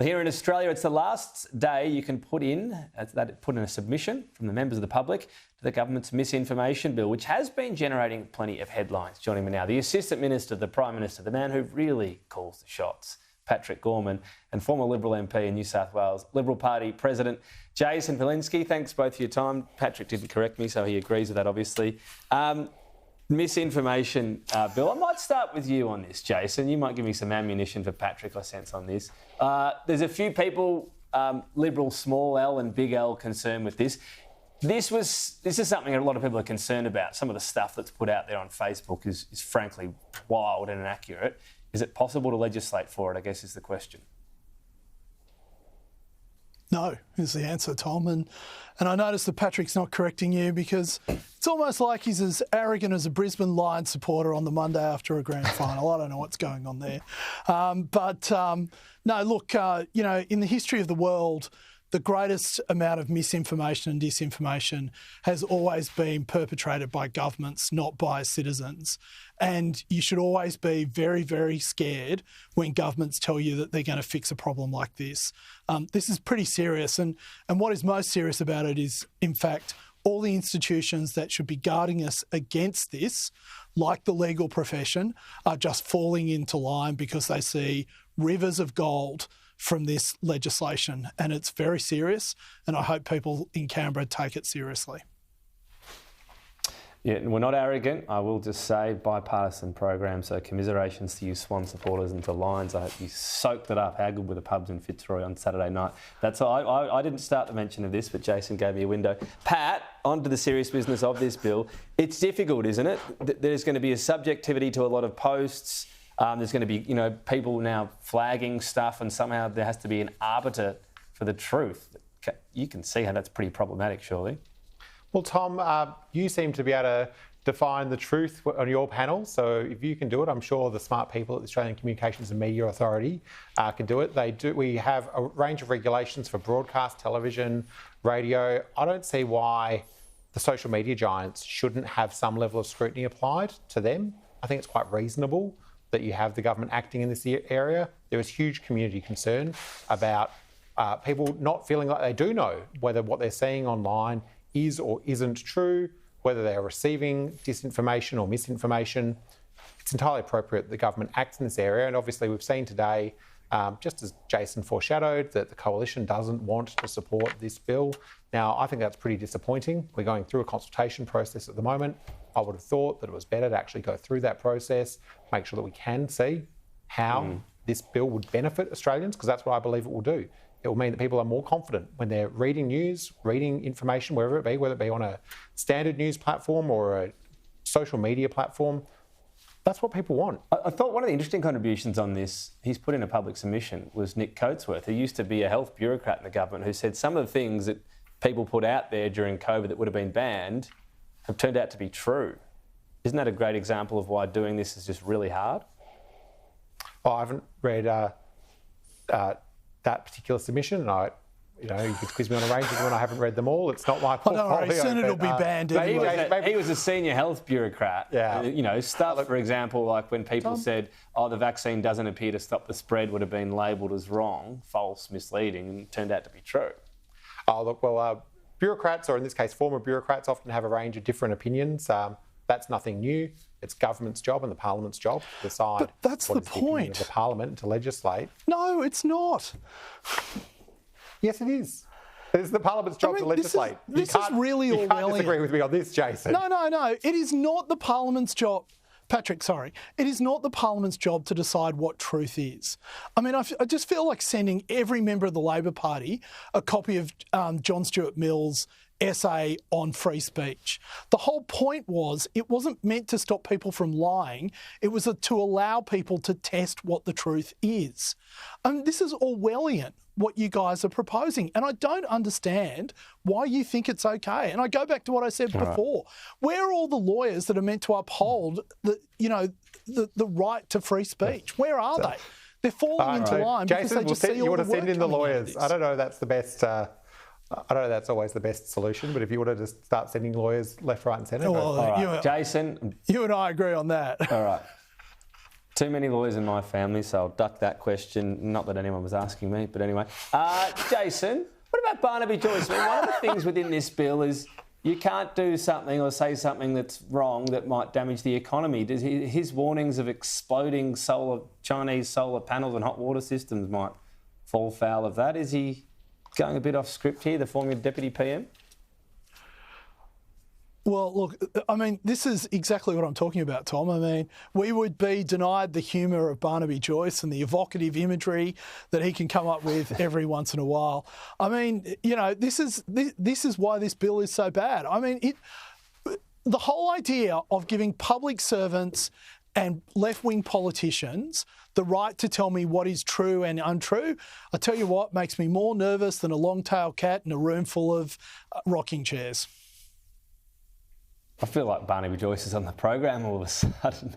Here in Australia, it's the last day you can put in a submission from the members of the public to the government's misinformation bill, which has been generating plenty of headlines. Joining me now, the Assistant Minister, the Prime Minister, the man who really calls the shots, Patrick Gorman, and former Liberal MP and New South Wales Liberal Party President, Jason Falinski. Thanks both for your time. Patrick didn't correct me, so he agrees with that, obviously. Misinformation bill. I might start with you on this, Jason. You might give me some ammunition for Patrick, I sense, on this. There's a few people, Liberal small L and big L, concerned with this. This is something a lot of people are concerned about. Some of the stuff that's put out there on Facebook is frankly wild and inaccurate. Is it possible to legislate for it, I guess, is the question. No, is the answer, Tom. And I noticed that Patrick's not correcting you because it's almost like he's as arrogant as a Brisbane Lions supporter on the Monday after a grand final. I don't know what's going on there. No, look, in the history of the world, the greatest amount of misinformation and disinformation has always been perpetrated by governments, not by citizens. And you should always be very, very scared when governments tell you that they're going to fix a problem like this. This is pretty serious. And what is most serious about it is, in fact, all the institutions that should be guarding us against this, like the legal profession, are just falling into line because they see rivers of gold from this legislation, and it's very serious, and I hope people in Canberra take it seriously. Yeah, we're not arrogant, I will just say, bipartisan program, so commiserations to you Swan supporters and to Lions. I hope you soaked it up. How good were the pubs in Fitzroy on Saturday night? That's all. I didn't start the mention of this, but Jason gave me a window. Pat, on to the serious business of this bill. It's difficult, isn't it? There's going to be a subjectivity to a lot of posts. There's going to be, people now flagging stuff, and somehow there has to be an arbiter for the truth. You can see how that's pretty problematic, surely. Well, Tom, you seem to be able to define the truth on your panel. So if you can do it, I'm sure the smart people at the Australian Communications and Media Authority can do it. They do. We have a range of regulations for broadcast, television, radio. I don't see why the social media giants shouldn't have some level of scrutiny applied to them. I think it's quite reasonable that you have the government acting in this area. There is huge community concern about people not feeling like they do know whether what they're seeing online is or isn't true, whether they're receiving disinformation or misinformation. It's entirely appropriate that the government acts in this area. And obviously we've seen today, just as Jason foreshadowed, that the coalition doesn't want to support this bill. Now, I think that's pretty disappointing. We're going through a consultation process at the moment. I would have thought that it was better to actually go through that process, make sure that we can see how this bill would benefit Australians, because that's what I believe it will do. It will mean that people are more confident when they're reading news, reading information, wherever it be, whether it be on a standard news platform or a social media platform. That's what people want. I thought one of the interesting contributions on this, he's put in a public submission, was Nick Coatsworth, who used to be a health bureaucrat in the government, who said some of the things that people put out there during COVID that would have been banned have turned out to be true. Isn't that a great example of why doing this is just really hard? Oh, I haven't read that particular submission, and you could quiz me on a range of them, and I haven't read them all. It's not my portfolio. Don't worry, soon it'll be banned anyway. He was a senior health bureaucrat. Yeah. Stuff, for example, like when people said, the vaccine doesn't appear to stop the spread, would have been labelled as wrong, false, misleading, and turned out to be true. Oh, look, well, bureaucrats, or in this case, former bureaucrats, often have a range of different opinions. That's nothing new. It's government's job and the parliament's job to decide. But that's what the is the opinion point. of the parliament to legislate. No, it's not. Yes, it is. It's the parliament's job to legislate. This is really Orwellian. You can't disagree with me on this, Jason. No. It is not the parliament's job. Patrick, sorry. It is not the parliament's job to decide what truth is. I mean, I just feel like sending every member of the Labor Party a copy of John Stuart Mill's essay on free speech. The whole point was it wasn't meant to stop people from lying. It was to allow people to test what the truth is. And this is Orwellian, what you guys are proposing. And I don't understand why you think it's okay. And I go back to what I said before. Where are all the lawyers that are meant to uphold the right to free speech? Where are they? They're falling into line because Jason, they just see all the work. You want to send in the lawyers. I don't know that's the best... I don't know that's always the best solution, but if you want to just start sending lawyers left, right and centre... Jason... You and I agree on that. All right. Too many lawyers in my family, so I'll duck that question. Not that anyone was asking me, but anyway. Jason, what about Barnaby Joyce? I mean, one of the things within this bill is you can't do something or say something that's wrong that might damage the economy. Does his warnings of exploding Chinese solar panels and hot water systems might fall foul of that? Is he going a bit off script here, the former Deputy PM? Well, look, I mean, this is exactly what I'm talking about, Tom. I mean, we would be denied the humour of Barnaby Joyce and the evocative imagery that he can come up with every once in a while. I mean, you know, this is why this bill is so bad. I mean, the whole idea of giving public servants and left-wing politicians the right to tell me what is true and untrue, I tell you what, makes me more nervous than a long-tailed cat in a room full of rocking chairs. I feel like Barnaby Joyce is on the program all of a sudden.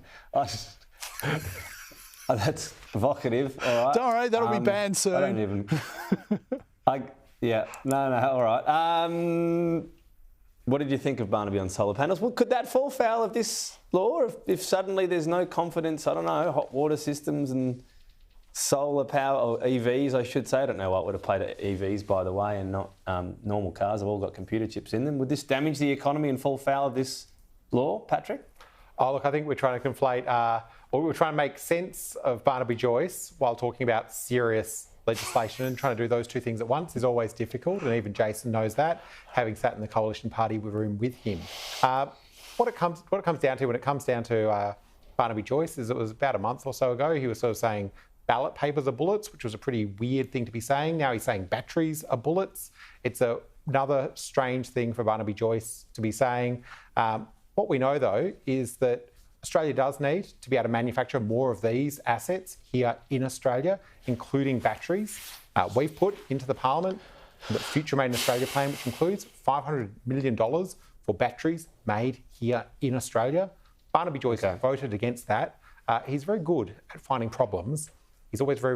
That's evocative, all right. Don't worry, that'll be banned soon. I don't even... all right. What did you think of Barnaby on solar panels? Well, could that fall foul of this law if suddenly there's no confidence, I don't know, hot water systems and solar power, or EVs, I should say. I don't know what would apply to EVs, by the way, and not normal cars. Have all got computer chips in them. Would this damage the economy and fall foul of this law, Patrick? Oh, look, I think we're trying to conflate, or we're trying to make sense of Barnaby Joyce while talking about serious legislation, and trying to do those two things at once is always difficult, and even Jason knows that, having sat in the coalition party room with him. What it comes down to when it comes down to Barnaby Joyce is it was about a month or so ago, he was sort of saying ballot papers are bullets, which was a pretty weird thing to be saying. Now he's saying batteries are bullets. It's another strange thing for Barnaby Joyce to be saying. What we know, though, is that Australia does need to be able to manufacture more of these assets here in Australia, including batteries. We've put into the Parliament the Future Made in Australia plan, which includes $500 million for batteries made here in Australia. Barnaby Joyce voted against that. He's very good at finding problems. He's always very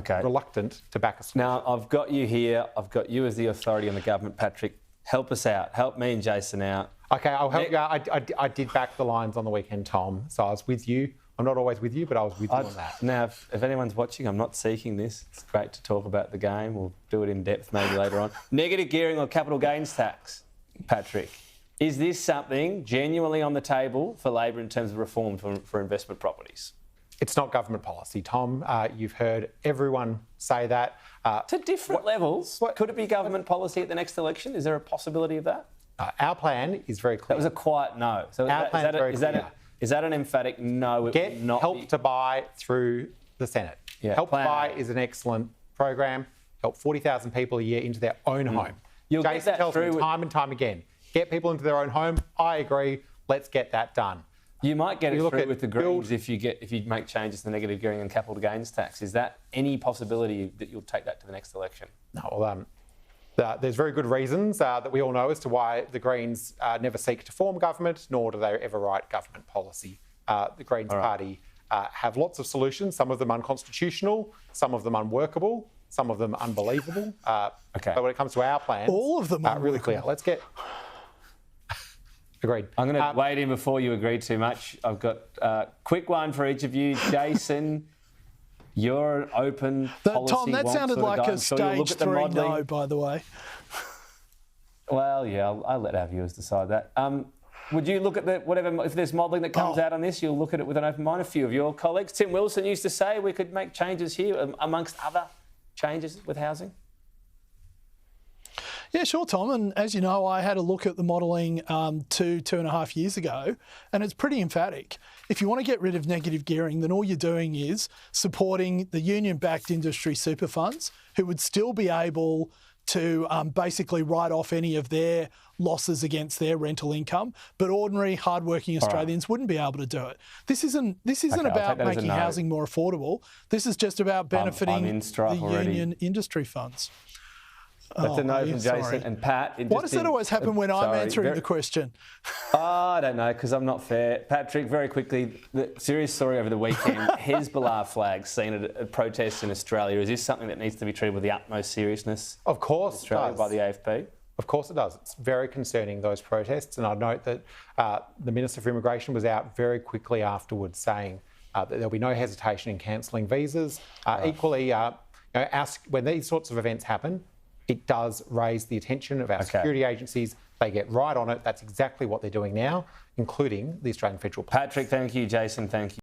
reluctant to back us. Now, I've got you here. I've got you as the authority on the government, Patrick. Help us out. Help me and Jason out. OK, I'll help you out. I did back the lines on the weekend, Tom, so I was with you. I'm not always with you, but I was with you on that. Now, if anyone's watching, I'm not seeking this. It's great to talk about the game. We'll do it in depth maybe later on. Negative gearing or capital gains tax, Patrick. Is this something genuinely on the table for Labor in terms of reform for investment properties? It's not government policy, Tom. You've heard everyone say that. To different levels. Could it be government policy at the next election? Is there a possibility of that? Our plan is very clear. That was a quiet no. So is that an emphatic no? Get Help to Buy through the Senate. Yeah, Help to Buy is an excellent program. Help 40,000 people a year into their own home. Jason tells me time and time again, get people into their own home. I agree. Let's get that done. You might get it through with the Greens if you make changes to the negative gearing and capital gains tax. Is that any possibility that you'll take that to the next election? No, there's very good reasons that we all know as to why the Greens never seek to form government, nor do they ever write government policy. The Greens Party have lots of solutions, some of them unconstitutional, some of them unworkable, some of them unbelievable. But when it comes to our plans, all of them really clear. Let's get... Agreed. I'm going to wade in before you agree too much. I've got a quick one for each of you. Jason, you're an open policy. Tom, that sounded like a stage 3 no, by the way. Well, yeah, I'll let our viewers decide that. Would you look at if there's modelling that comes out on this, you'll look at it with an open mind? A few of your colleagues. Tim Wilson used to say we could make changes here amongst other changes with housing. Yeah, sure, Tom. And as you know, I had a look at the modelling 2.5 years ago, and it's pretty emphatic. If you want to get rid of negative gearing, then all you're doing is supporting the union-backed industry super funds, who would still be able to basically write off any of their losses against their rental income, but ordinary, hardworking Australians wouldn't be able to do it. This isn't about making housing more affordable. This is just about benefiting the union industry funds. That's a no from Jason and Pat. Why does that always happen when I'm answering the question? I don't know, because I'm not fair. Patrick, very quickly, the serious story over the weekend, Hezbollah flags seen at protests in Australia. Is this something that needs to be treated with the utmost seriousness? Of course Australia by the AFP? Of course it does. It's very concerning, those protests. And I'd note that the Minister for Immigration was out very quickly afterwards saying that there'll be no hesitation in cancelling visas. Equally, when these sorts of events happen, it does raise the attention of our security agencies. They get right on it. That's exactly what they're doing now, including the Australian Federal Police. Patrick, thank you. Jason, thank you.